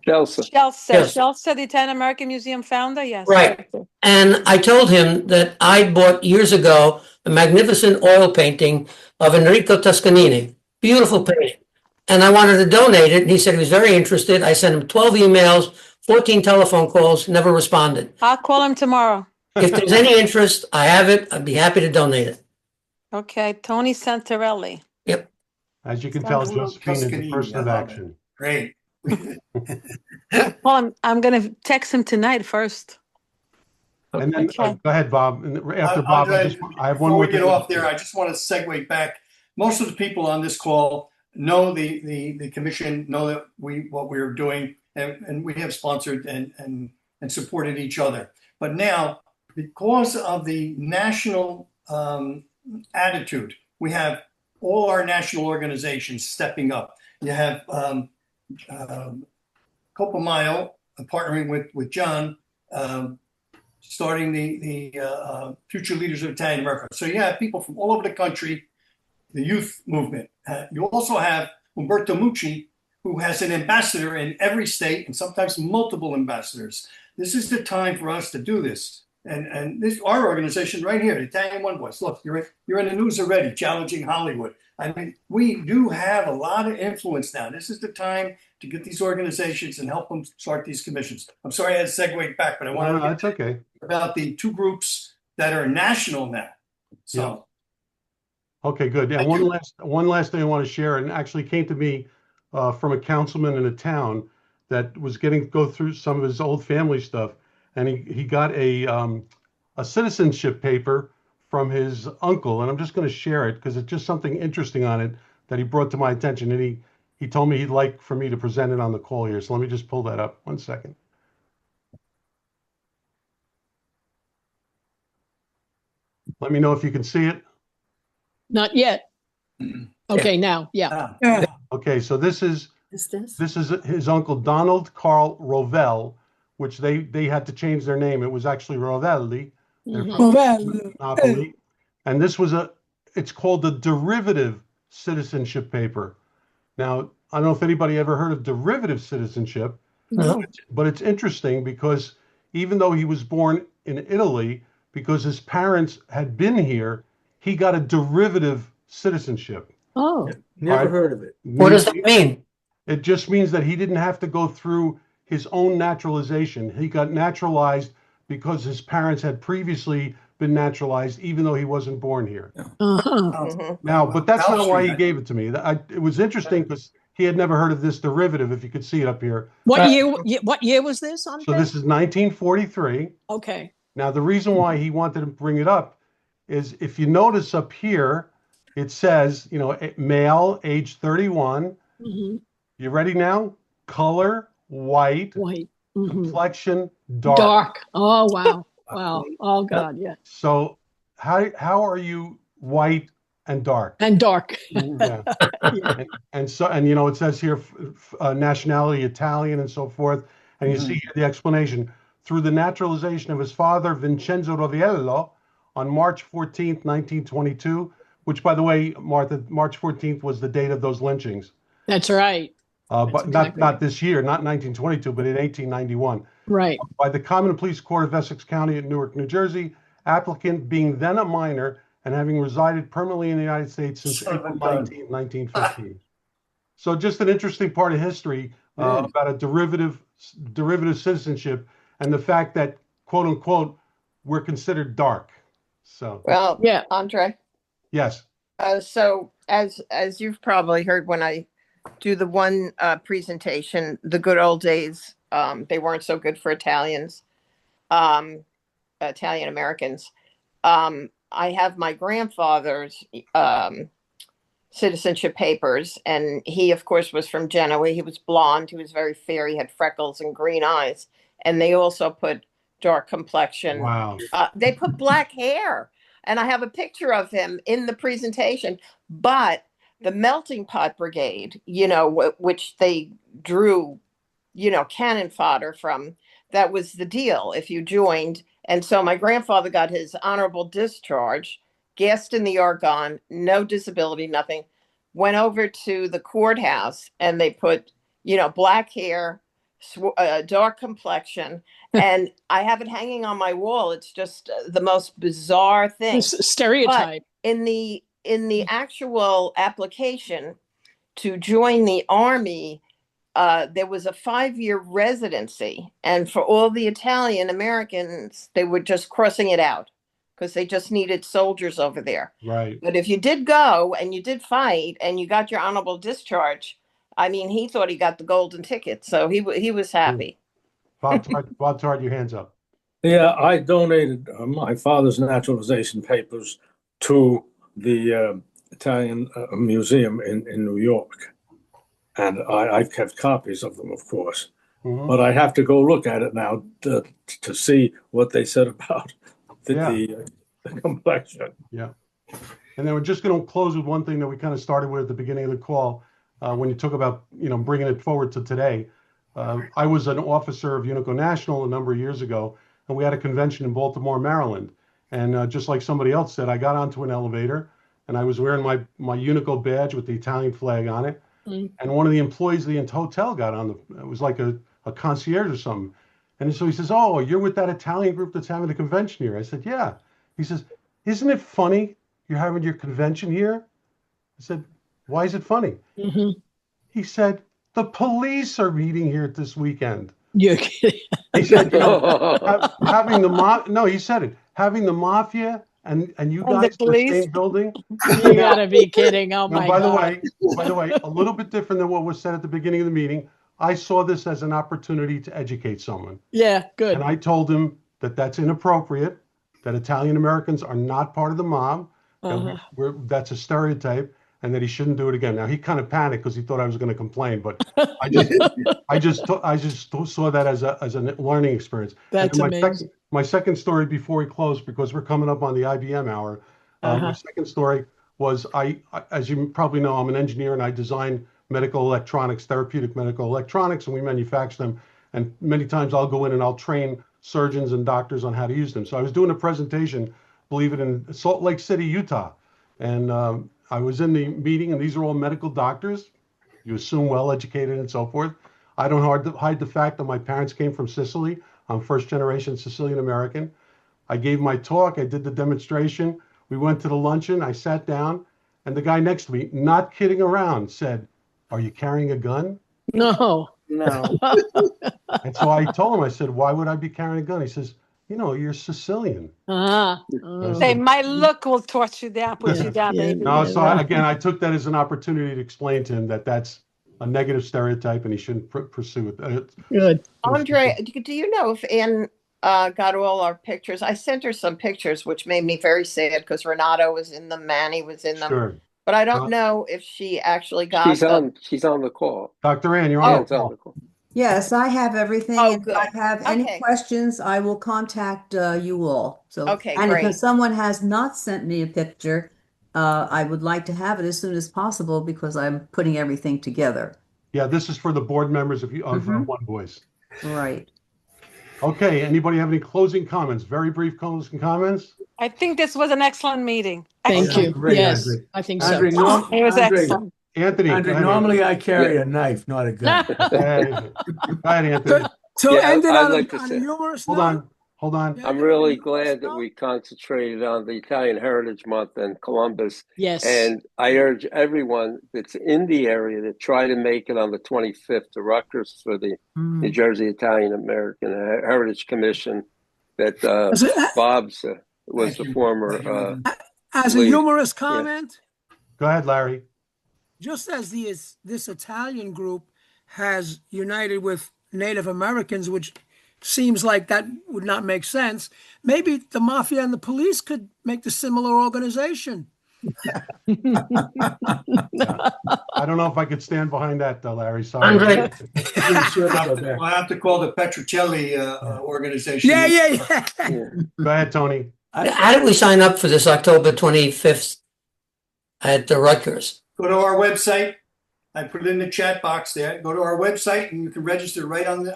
Scelsa, the Italian American Museum founder, yes. Right. And I told him that I bought years ago a magnificent oil painting of Enrico Toscanini. Beautiful painting. And I wanted to donate it, and he said he was very interested. I sent him 12 emails, 14 telephone calls, never responded. I'll call him tomorrow. If there's any interest, I have it. I'd be happy to donate it. Okay, Tony Santarelli. Yep. As you can tell, Josephine is a person of action. Great. Well, I'm going to text him tonight first. And then go ahead, Bob. And after Bob, I have one more. Before we get off there, I just want to segue back. Most of the people on this call know the commission, know that what we're doing, and we have sponsored and supported each other. But now, because of the national attitude, we have all our national organizations stepping up. You have Copomayo partnering with John, starting the Future Leaders of Italian America. So you have people from all over the country, the youth movement. You also have Umberto Mucci, who has an ambassador in every state and sometimes multiple ambassadors. This is the time for us to do this. And this our organization right here, the Italian One Voice. Look, you're in the news already, challenging Hollywood. I mean, we do have a lot of influence now. This is the time to get these organizations and help them start these commissions. I'm sorry I had to segue back, but I wanted to that's okay. About the two groups that are national now. So okay, good. Yeah, one last thing I want to share, and actually came to me from a councilman in a town that was go through some of his old family stuff, and he got a citizenship paper from his uncle, and I'm just going to share it because it's just something interesting on it that he brought to my attention, and he told me he'd like for me to present it on the call here. So let me just pull that up 1 second. Let me know if you can see it. Not yet. Okay, now, yeah. Okay, so this is this? This is his uncle Donald Carl Rovell, which they had to change their name. It was actually Rovelli. They're from Napoli. And this was it's called the derivative citizenship paper. Now, I don't know if anybody ever heard of derivative citizenship, No. but it's interesting because even though he was born in Italy, because his parents had been here, he got a derivative citizenship. Oh, Never Right. heard of it. What does that mean? It just means that he didn't have to go through his own naturalization. He got naturalized because his parents had previously been naturalized, even though he wasn't born here. uh-huh. Now, but that's not why he Street, gave it to me. It was interesting because he had never heard of this derivative, if you could see it up here. What year was this, Andre? So this is 1943. Okay. Now, the reason why he wanted to bring it up is if you notice up here, it says, male, age 31. Mm-hmm. You ready now? Color, white. White. Mm-hmm. Complexion, dark. Dark. Oh, wow. Wow. Oh, God, yeah. So how are you white and dark? And dark. Yeah. And it says here nationality Italian and so forth. And you see here the explanation. Through the naturalization of his father, Vincenzo Roviello, on March 14th, 1922, which, by the way, Martha, March 14th was the date of those lynchings. That's right. But not this year, not 1922, but in 1891. Right. By the Common Pleas Court of Essex County at Newark, New Jersey, applicant being then a minor and having resided permanently in the United States since April 19, 1915. So just an interesting part of history about a derivative citizenship and the fact that, quote unquote, we're considered dark. So Well, yeah, Andre. Yes. So as you've probably heard, when I do the one presentation, the good old days, they weren't so good for Italians, Italian Americans. I have my grandfather's citizenship papers, and he, of course, was from Genoa. He was blonde. He was very fair. He had freckles and green eyes, and they also put dark complexion. Wow. They put black hair, and I have a picture of him in the presentation. But the Melting Pot Brigade, which they drew, cannon fodder from, that was the deal if you joined. And so my grandfather got his honorable discharge, gassed in the Argonne, no disability, nothing, went over to the courthouse, and they put, black hair, dark complexion, and I have it hanging on my wall. It's just the most bizarre thing. Stereotype. But in the actual application to join the Army, there was a 5-year residency, and for all the Italian Americans, they were just crossing it out because they just needed soldiers over there. Right. But if you did go and you did fight and you got your honorable discharge, I mean, he thought he got the golden ticket, so he was happy. Bob Tard, your hands up. Yeah, I donated my father's naturalization papers to the Italian Museum in New York. And I've kept copies of them, of course. Mm-hmm. But I have to go look at it now to see what they said about the complexion. Yeah. And then we're just going to close with one thing that we kind of started with at the beginning of the call when you talk about, bringing it forward to today. I was an officer of Unico National a number of years ago, and we had a convention in Baltimore, Maryland. And just like somebody else said, I got onto an elevator, and I was wearing my Unico badge with the Italian flag on it. And one of the employees of the hotel got on it was like a concierge or something. And so he says, "Oh, you're with that Italian group that's having a convention here." I said, "Yeah." He says, "Isn't it funny you're having your convention here?" I said, "Why is it funny?" Mm-hmm. He said, "The police are meeting here this weekend." You're kidding. He said, having the he said it, having the mafia and you And guys the in the police? same building. You gotta be kidding. Oh, my By God. the way, a little bit different than what was said at the beginning of the meeting. I saw this as an opportunity to educate someone. Yeah, good. And I told him that that's inappropriate, that Italian Americans are not part of the mob, that that's a stereotype, and that he shouldn't do it again. Now he kind of panicked because he thought I was going to complain, but I just saw that as a learning experience. That's and then amazing. My second story before we close, because we're coming up on the IBM hour. My second story was as you probably know, I'm an engineer and I design medical electronics, therapeutic medical electronics, and we manufacture them. And many times I'll go in and I'll train surgeons and doctors on how to use them. So I was doing a presentation, believe it, in Salt Lake City, Utah. And I was in the meeting, and these are all medical doctors. You assume well-educated and so forth. I don't hide the fact that my parents came from Sicily. I'm first-generation Sicilian American. I gave my talk. I did the demonstration. We went to the luncheon. I sat down, and the guy next to me, not kidding around, said, "Are you carrying a gun?" No. No. And so I told him, I said, "Why would I be carrying a gun?" He says, "You're Sicilian." Say, my look will torch you down, put you down, baby. No, so again, I took that as an opportunity to explain to him that that's a negative stereotype and he shouldn't pursue it. Good. Andre, do you know if Ann got all our pictures? I sent her some pictures, which made me very sad because Renato was in them, Manny was in them. Sure. But I don't know if she actually got them. She's on the call. Dr. Ann, you're on the call. Yes, I have everything. Oh, If good. I have any Okay. questions, I will contact you all. So, Okay, and great. if someone has not sent me a picture, I would like to have it as soon as possible because I'm putting everything together. Yeah, this is for the board members of One Voice. Right. Okay, anybody have any closing comments? Very brief closing comments? I think this was an excellent meeting. Thank Excellent. you. Great, Yes, Andre. I think Andre, so. It was Andre, excellent. Anthony, go Andre, ahead, normally I carry a knife, not a gun. Go ahead, Anthony. To end it I'd on like to a say, humorous Hold note. on. Hold on. Yeah, I'm on a really humorous glad that note. we concentrated on the Italian Heritage Month and Columbus. Yes. And I urge everyone that's in the area to try to make it on the 25th to Rutgers for the New Jersey Italian American Heritage Commission that Bob's was the former As a lead. humorous comment, Go ahead, Larry. just as this Italian group has united with Native Americans, which seems like that would not make sense, maybe the mafia and the police could make the similar organization. I don't know if I could stand behind that, Larry. Sorry. Andre, We'll have to call the Petrocelli organization. Yeah. Go ahead, Tony. how did we sign up for this October 25th at the Rutgers? Go to our website. I put it in the chat box there. Go to our website and you can register right on the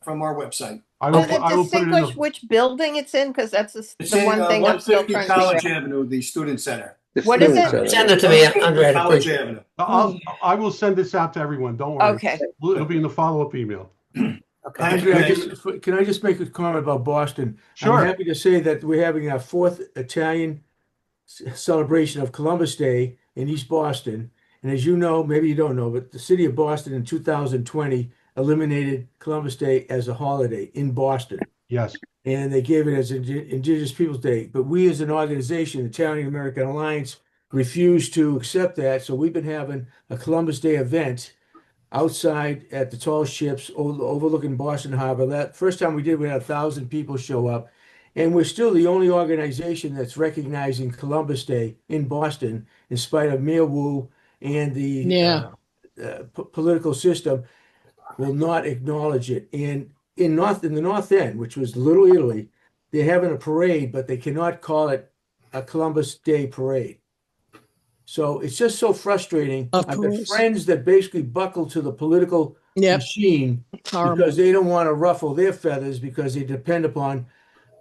from our website. Does it distinguish which building it's in? Because that's It's the in one thing I'm still 150 trying to College figure out. Avenue, the Student Center. What is it? Send it to me, Andre. I'd College appreciate it. Avenue. I will send this out to everyone. Don't worry. Okay. It'll be in the follow-up email. Andre, can I just make a comment about Boston? Sure. I'm happy to say that we're having our 4th Italian celebration of Columbus Day in East Boston. And as you know, maybe you don't know, but the city of Boston in 2020 eliminated Columbus Day as a holiday in Boston. Yes. And they gave it as Indigenous Peoples Day. But we as an organization, the Italian American Alliance, refused to accept that. So we've been having a Columbus Day event outside at the tall ships overlooking Boston Harbor. That first time we did, we had 1,000 people show up. And we're still the only organization that's recognizing Columbus Day in Boston, in spite of Mayor Wu and the political system will not acknowledge it. And in the North End, which was Little Italy, they're having a parade, but they cannot call it a Columbus Day parade. So it's just so frustrating. Of I've got course. friends that basically buckle to the political machine because they don't want to ruffle their feathers because they depend upon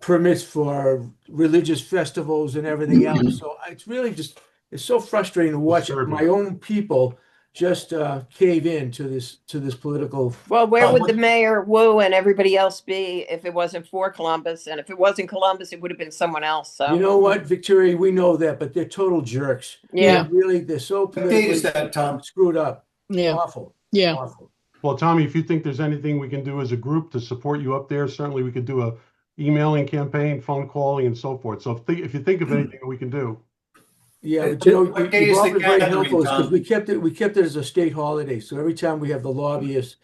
permits for religious festivals and everything else. So it's really just, it's so frustrating to watch my own people just cave in to this political. Well, where would the mayor, Wu, and everybody else be if it wasn't for Columbus? And if it wasn't Columbus, it would have been someone else. So You know what, Victoria, we know that, but they're total jerks. Yeah. They're so What date is that, Tom? screwed up. Yeah. Awful. Yeah. Awful. Well, Tommy, if you think there's anything we can do as a group to support you up there, certainly we could do a emailing campaign, phone calling, and so forth. So if you think of anything that we can do. Yeah, but you know, What day is Bob the is very gathering, helpful because Tom? we kept it as a state holiday. So every time we have the lobbyists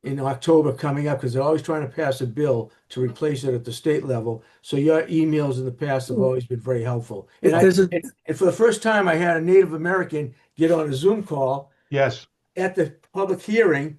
in October coming up because they're always trying to pass a bill to replace it at the state level. So your emails in the past have always been very helpful. And, and for the first time, I had a Native American get on a Zoom call. Yes. At the public hearing.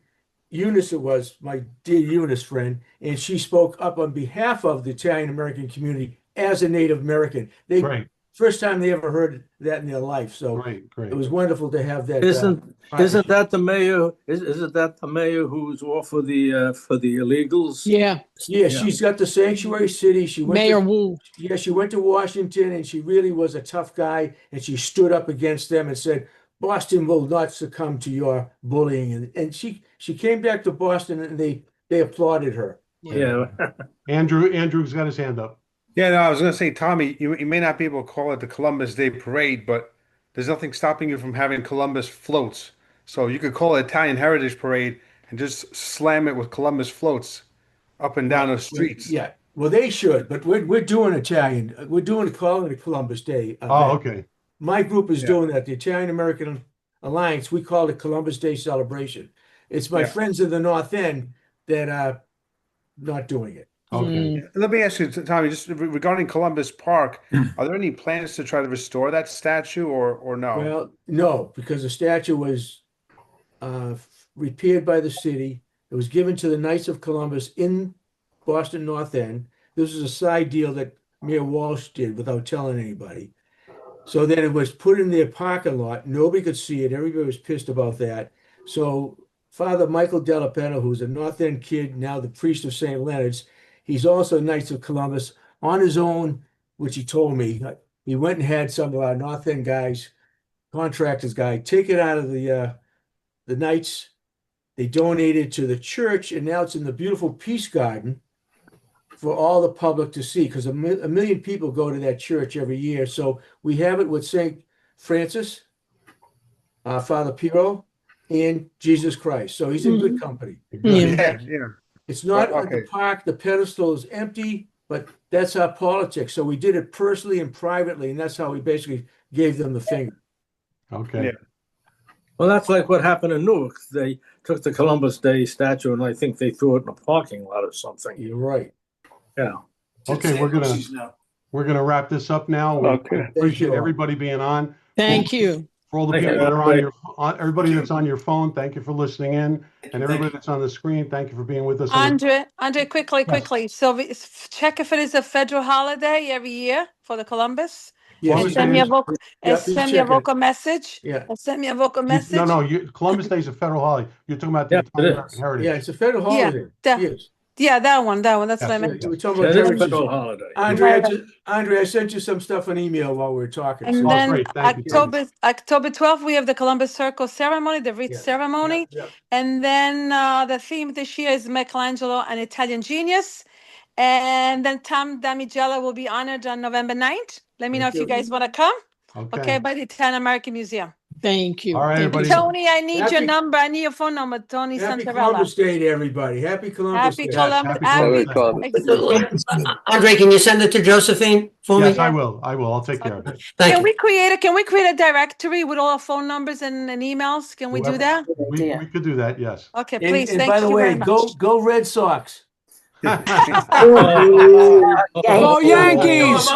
Eunice, it was my dear Eunice friend, and she spoke up on behalf of the Italian American community as a Native American. They first time they ever heard that in their life. So it was wonderful to have that. Isn't that the mayor? Isn't that the mayor who's all for the illegals? Yeah. Yeah, she's got the sanctuary city. She went Mayor Wu. Yeah, she went to Washington, and she really was a tough guy, and she stood up against them and said, Boston will not succumb to your bullying. And she came back to Boston, and they applauded her. Yeah. Andrew's got his hand up. Yeah, no, I was going to say, Tommy, you may not be able to call it the Columbus Day Parade, but there's nothing stopping you from having Columbus floats. So you could call it Italian Heritage Parade and just slam it with Columbus floats up and down the streets. Yeah, well, they should, but we're doing Italian. We're calling it Columbus Day. Oh, okay. My group is doing that. The Italian American Alliance, we call it Columbus Day Celebration. It's my friends in the North End that are not doing it. Okay. Let me ask you, Tommy, just regarding Columbus Park, are there any plans to try to restore that statue or no? Well, no, because the statue was repaired by the city. It was given to the Knights of Columbus in Boston North End. This is a side deal that Mayor Walsh did without telling anybody. So then it was put in their parking lot. Nobody could see it. Everybody was pissed about that. So Father Michael Della Penna, who's a North End kid, now the priest of St. Leonard's, he's also Knights of Columbus on his own, which he told me. He went and had some of our North End guys, contractors guy, take it out of the Knights. They donated to the church, and now it's in the beautiful Peace Garden for all the public to see, because a million people go to that church every year. So we have it with St. Francis, Father Piero, and Jesus Christ. So he's in good company. Yeah. It's not at the park. The pedestal is empty, but that's our politics. So we did it personally and privately, and that's how we basically gave them the finger. Okay. Yeah. Well, that's like what happened in Newark. They took the Columbus Day statue, and I think they threw it in a parking lot or something. You're right. Yeah. Okay, we're gonna wrap this up now. We appreciate everybody being on. Thank you. For all the people that are everybody that's on your phone, thank you for listening in, and everybody that's on the screen, thank you for being with us. Andre, quickly. So check if it is a federal holiday every year for the Columbus. Yes, And send me a vocal, send me a vocal message. Yeah. Send me a vocal message. No, Columbus Day is a federal holiday. You're talking about the Italian American Heritage. Yeah, it's a federal holiday. Yeah, that one. That's what I meant. We're talking about It's a federal holiday. Andre, I sent you some stuff on email while we were talking. And then October 12th, we have the Columbus Circle ceremony, the wreath ceremony. And then the theme this year is Michelangelo, an Italian genius. And then Tom Damigella will be honored on November 9th. Let me know if you guys want to come. Okay, by the Italian American Museum. Thank you. All right, everybody. Tony, I need your number. I need your phone number, Tony Happy Santarella. Columbus Day to everybody. Happy Columbus Day. Andre, can you send it to Josephine for me? Yes, I will. I'll take care of it. Can we create a directory with all our phone numbers and emails? Can we do that? We could do that, yes. Okay, please. And Thank by the you way, very much. go Red Sox. Go Yankees!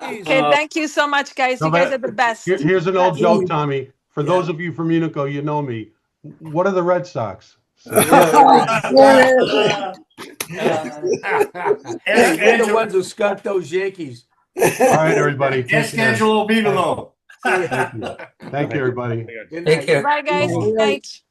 Okay, thank you so much, guys. You guys are the best. Here's an old joke, Tommy. For those of you from Unico, you know me. What are the Red Sox? They're the ones who scuffed those Yankees. All right, everybody. Can't schedule people though. Thank you, everybody. Take care. Bye, guys. Good night.